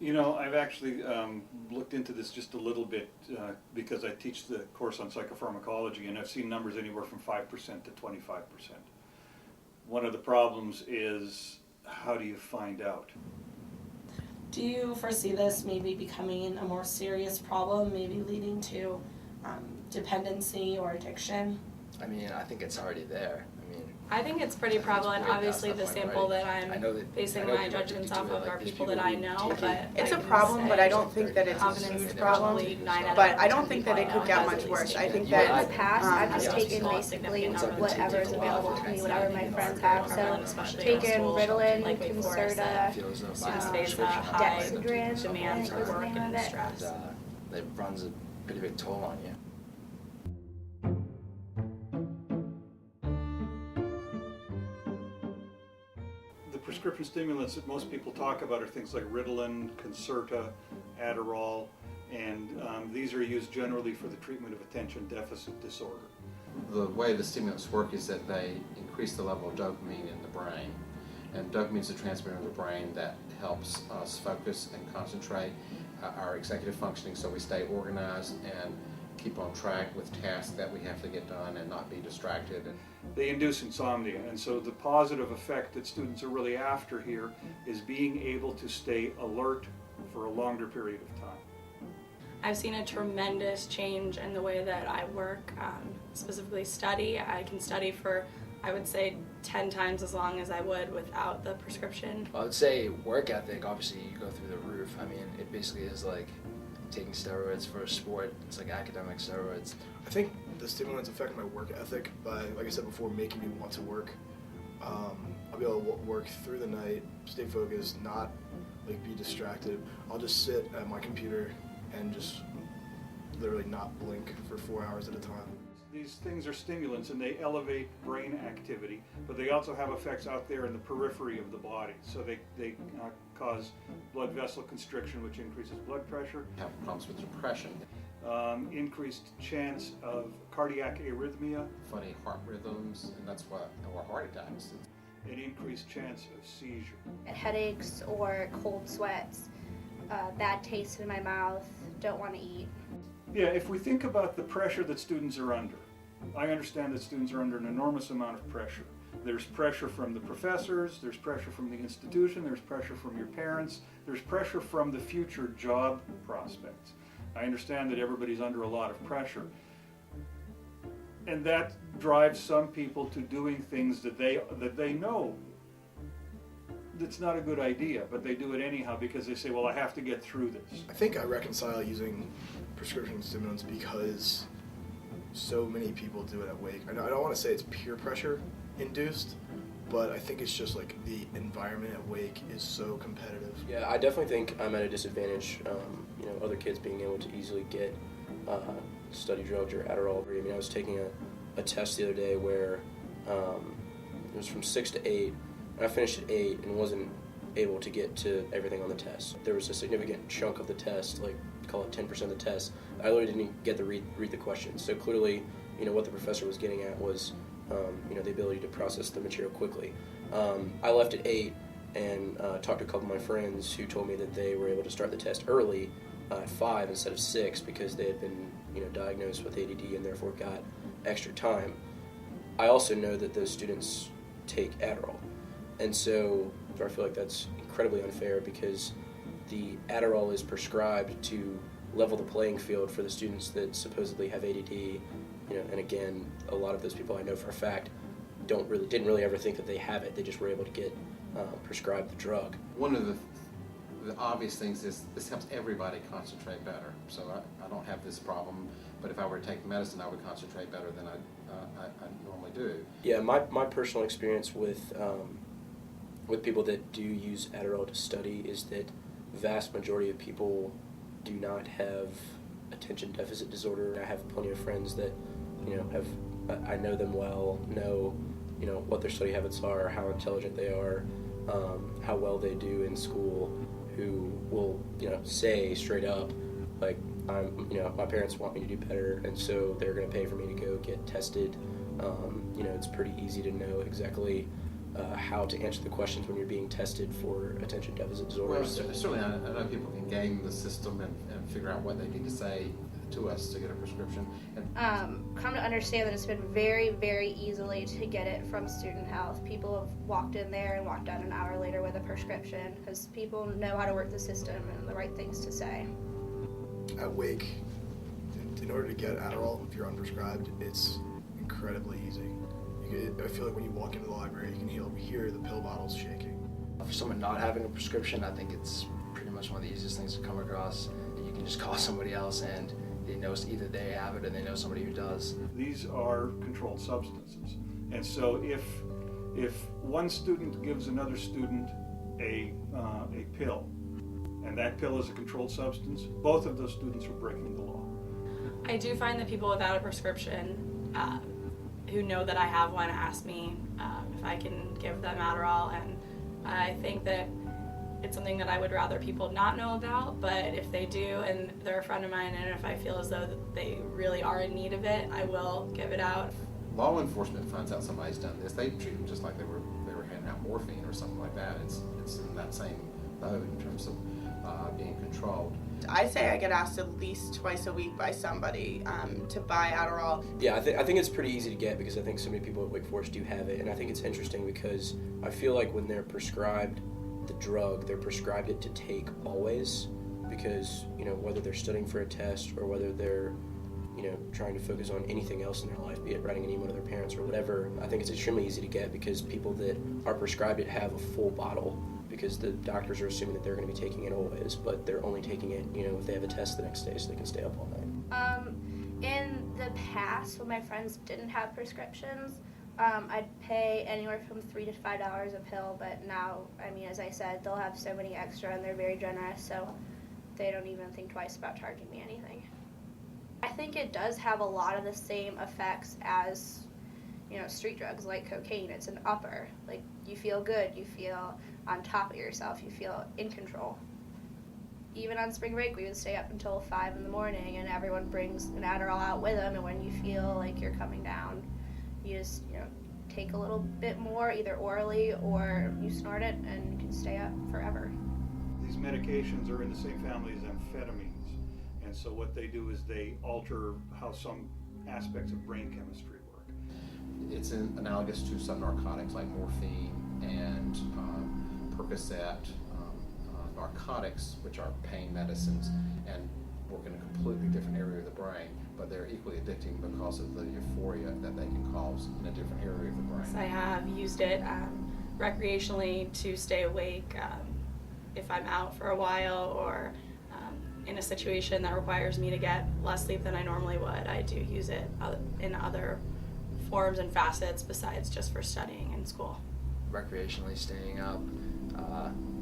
You know, I've actually looked into this just a little bit because I teach the course on psychopharmacology, and I've seen numbers anywhere from 5% to 25%. One of the problems is, how do you find out? Do you foresee this maybe becoming a more serious problem, maybe leading to dependency or addiction? I mean, I think it's already there. I think it's pretty prevalent. Obviously, the sample that I'm basing my judgments off of are people that I know, but it's a problem, but I don't think that it's a huge problem. But I don't think that it could get much worse. I think that in the past, I've just taken basically whatever is available to me, whatever my friends have. So taken Ritalin, Concerta, Dexedrine, demand for work and stress. It runs a pretty big toll on you. Prescription stimulants that most people talk about are things like Ritalin, Concerta, Adderall, and these are used generally for the treatment of attention deficit disorder. The way the stimulants work is that they increase the level of dopamine in the brain. And dopamine is a transmitter in the brain that helps us focus and concentrate our executive functioning, so we stay organized and keep on track with tasks that we have to get done and not be distracted. They induce insomnia, and so the positive effect that students are really after here is being able to stay alert for a longer period of time. I've seen a tremendous change in the way that I work, specifically study. I can study for, I would say, 10 times as long as I would without the prescription. I would say work ethic, obviously you go through the roof. I mean, it basically is like taking steroids for a sport. It's like academic steroids. I think the stimulants affect my work ethic by, like I said before, making me want to work. I'll be able to work through the night, stay focused, not like be distracted. I'll just sit at my computer and just literally not blink for 4 hours at a time. These things are stimulants and they elevate brain activity, but they also have effects out there in the periphery of the body. So they cause blood vessel constriction, which increases blood pressure. Have problems with depression. Increased chance of cardiac arrhythmia. Funny heart rhythms, and that's what, or heart attacks. An increased chance of seizure. Headaches or cold sweats, bad taste in my mouth, don't want to eat. Yeah, if we think about the pressure that students are under, I understand that students are under an enormous amount of pressure. There's pressure from the professors, there's pressure from the institution, there's pressure from your parents, there's pressure from the future job prospects. I understand that everybody's under a lot of pressure. And that drives some people to doing things that they know that's not a good idea, but they do it anyhow because they say, well, I have to get through this. I think I reconcile using prescription stimulants because so many people do it at Wake. I don't want to say it's peer pressure induced, but I think it's just like the environment at Wake is so competitive. Yeah, I definitely think I'm at a disadvantage. Other kids being able to easily get study drugs or Adderall. I mean, I was taking a test the other day where it was from 6 to 8, and I finished at 8 and wasn't able to get to everything on the test. There was a significant chunk of the test, like call it 10% of the test, I literally didn't even get to read the questions. So clearly, what the professor was getting at was the ability to process the material quickly. I left at 8 and talked to a couple of my friends who told me that they were able to start the test early at 5 instead of 6 because they had been diagnosed with ADD and therefore got extra time. I also know that those students take Adderall, and so I feel like that's incredibly unfair because the Adderall is prescribed to level the playing field for the students that supposedly have ADD, and again, a lot of those people I know for a fact didn't really ever think that they have it. They just were able to get prescribed the drug. One of the obvious things is this helps everybody concentrate better. So I don't have this problem, but if I were to take medicine, I would concentrate better than I normally do. Yeah, my personal experience with people that do use Adderall to study is that the vast majority of people do not have attention deficit disorder. I have plenty of friends that I know them well, know what their study habits are, how intelligent they are, how well they do in school, who will say straight up, like, my parents want me to do better, and so they're going to pay for me to go get tested. It's pretty easy to know exactly how to answer the questions when you're being tested for attention deficit disorder. Well, certainly I know people can game the system and figure out what they need to say to us to get a prescription. And Come to understand that it's been very, very easily to get it from student health. People have walked in there and walked out an hour later with a prescription because people know how to work the system and the right things to say. At Wake, in order to get Adderall, if you're unprescribed, it's incredibly easy. I feel like when you walk into the library, you can hear the pill bottles shaking. For someone not having a prescription, I think it's pretty much one of the easiest things to come across. You can just call somebody else and they know either they have it or they know somebody who does. These are controlled substances. And so if one student gives another student a pill, and that pill is a controlled substance, both of those students are breaking the law. I do find that people without a prescription who know that I have one ask me if I can give them Adderall, and I think that it's something that I would rather people not know about, but if they do and they're a friend of mine and if I feel as though they really are in need of it, I will give it out. law enforcement finds out somebody's done this, they treat them just like they were handing out morphine or something like that. It's in that same boat in terms of being controlled. I say I get asked at least twice a week by somebody to buy Adderall. Yeah, I think it's pretty easy to get because I think so many people at Wake Forest do have it, and I think it's interesting because I feel like when they're prescribed the drug, they're prescribed it to take always, because whether they're studying for a test or whether they're trying to focus on anything else in their life, be it writing an email to their parents or whatever, I think it's extremely easy to get because people that are prescribed it have a full bottle because the doctors are assuming that they're going to be taking it always, but they're only taking it, if they have a test the next day so they can stay up all night. In the past, when my friends didn't have prescriptions, I'd pay anywhere from $3 to $5 a pill, but now, as I said, they'll have so many extra and they're very generous, so they don't even think twice about charging me anything. I think it does have a lot of the same effects as, street drugs like cocaine. It's an upper. Like, you feel good, you feel on top of yourself, you feel in control. Even on spring break, we would stay up until 5 in the morning and everyone brings an Adderall out with them, and when you feel like you're coming down, you just, take a little bit more, either orally or you snort it, and you can stay up forever. These medications are in the same family as amphetamines, and so what they do is they alter how some aspects of brain chemistry work. It's analogous to some narcotics like morphine and Percocet, narcotics, which are pain medicines and work in a completely different area of the brain, but they're equally addicting because of the euphoria that they can cause in a different area of the brain. I have used it recreationally to stay awake if I'm out for a while or in a situation that requires me to get less sleep than I normally would. I do use it in other forms and facets besides just for studying in school. Recreationally staying up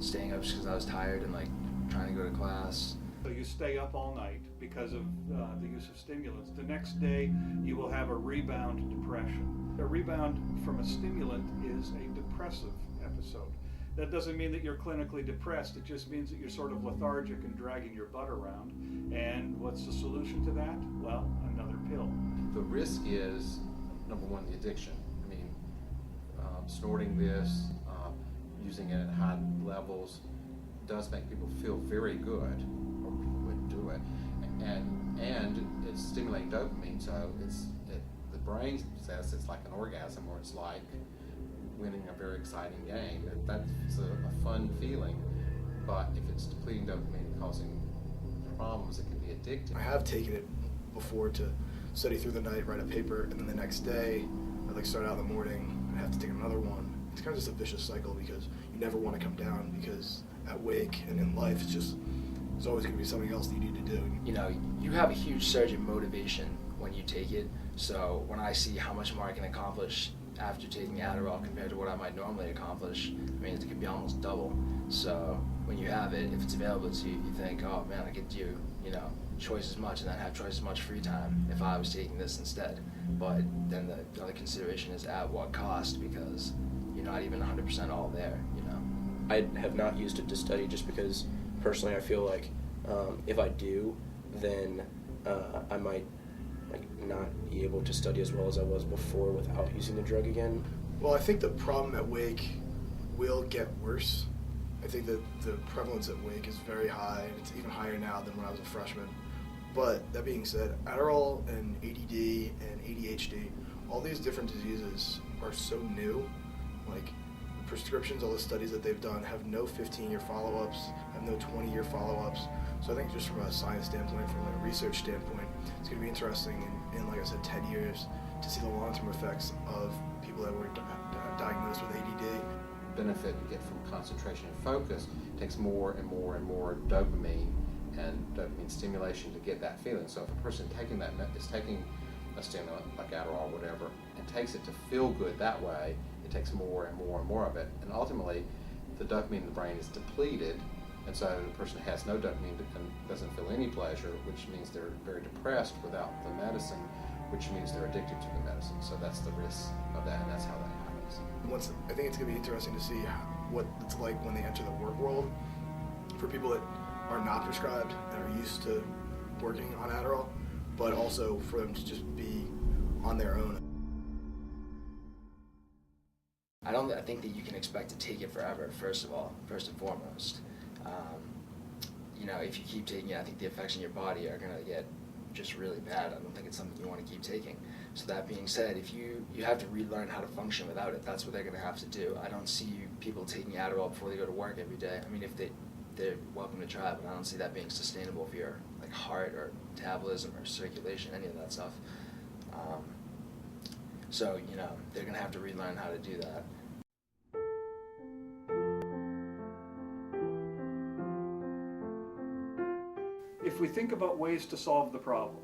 just because I was tired and trying to go to class. So you stay up all night because of the use of stimulants. The next day you will have a rebound depression. A rebound from a stimulant is a depressive episode. That doesn't mean that you're clinically depressed, it just means that you're sort of lethargic and dragging your butt around. And what's the solution to that? Well, another pill. The risk is, number one, the addiction. Snorting this, using it at high levels does make people feel very good, or people would do it, and it's stimulating dopamine, so the brain says it's like an orgasm, or it's like winning a very exciting game. That's a fun feeling, but if it's depleting dopamine and causing problems, it can be addictive. I have taken it before to study through the night, write a paper, and then the next day I'd start out in the morning and have to take another one. It's kind of just a vicious cycle because you never want to come down, because at Wake and in life there's always going to be something else that you need to do. You have a huge surge in motivation when you take it, so when I see how much more I can accomplish after taking Adderall compared to what I might normally accomplish, it could be almost double. So when you have it, if it's available to you, you think, oh man, I could do, twice as much and then have twice as much free time if I was taking this instead. But then the other consideration is at what cost, because you're not even 100% all there, I have not used it to study just because personally I feel like if I do, then I might not be able to study as well as I was before without using the drug again. Well, I think the problem at Wake will get worse. I think that the prevalence at Wake is very high, and it's even higher now than when I was a freshman. But that being said, Adderall and ADD and ADHD, all these different diseases are so new. Like, prescriptions, all the studies that they've done have no 15-year follow-ups, have no 20-year follow-ups. So I think just from a science standpoint, from a research standpoint, it's going to be interesting in, like I said, 10 years to see the long-term effects of people that were diagnosed with ADD. Benefit you get from concentration and focus takes more and more and more dopamine and dopamine stimulation to get that feeling. So if a person is taking a stimulant like Adderall or whatever and takes it to feel good that way, it takes more and more and more of it. And ultimately, the dopamine in the brain is depleted, and so the person has no dopamine and doesn't feel any pleasure, which means they're very depressed without the medicine, which means they're addicted to the medicine. So that's the risk of that, and that's how that happens. I think it's going to be interesting to see what it's like when they enter the work world for people that are not prescribed and are used to working on Adderall, but also for them to just be on their own. I think that you can expect to take it forever, first and foremost. If you keep taking it, I think the effects on your body are going to get just really bad. I don't think it's something you want to keep taking. So that being said, if you have to relearn how to function without it, that's what they're going to have to do. I don't see people taking Adderall before they go to work every day. I mean, if they're welcome to try, but I don't see that being sustainable for your heart or metabolism or circulation, any of that stuff. So they're going to have to relearn how to do that. If we think about ways to solve the problem,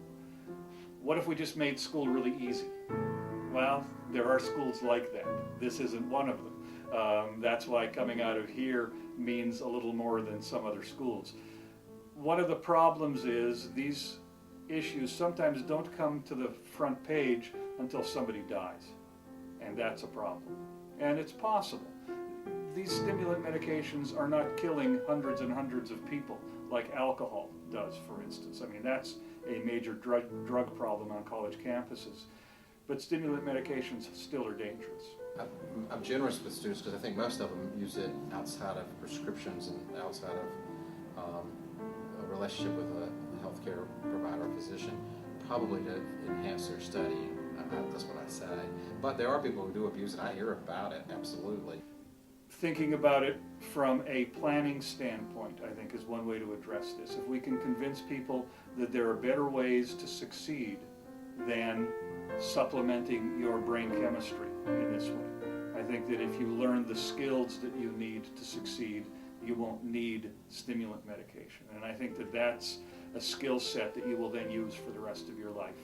what if we just made school really easy? Well, there are schools like that. This isn't one of them. That's why coming out of here means a little more than some other schools. One of the problems is these issues sometimes don't come to the front page until somebody dies, and that's a problem. And it's possible. These stimulant medications are not killing hundreds and hundreds of people like alcohol does, for instance. I mean, that's a major drug problem on college campuses. But stimulant medications still are dangerous. I'm generous with students because I think most of them use it outside of prescriptions and outside of a relationship with a healthcare provider or physician, probably to enhance their studying. That's what I say. But there are people who do abuse it. I hear about it, absolutely. Thinking about it from a planning standpoint, I think, is one way to address this. If we can convince people that there are better ways to succeed than supplementing your brain chemistry in this way, I think that if you learn the skills that you need to succeed, you won't need stimulant medication. And I think that that's a skill set that you will then use for the rest of your life.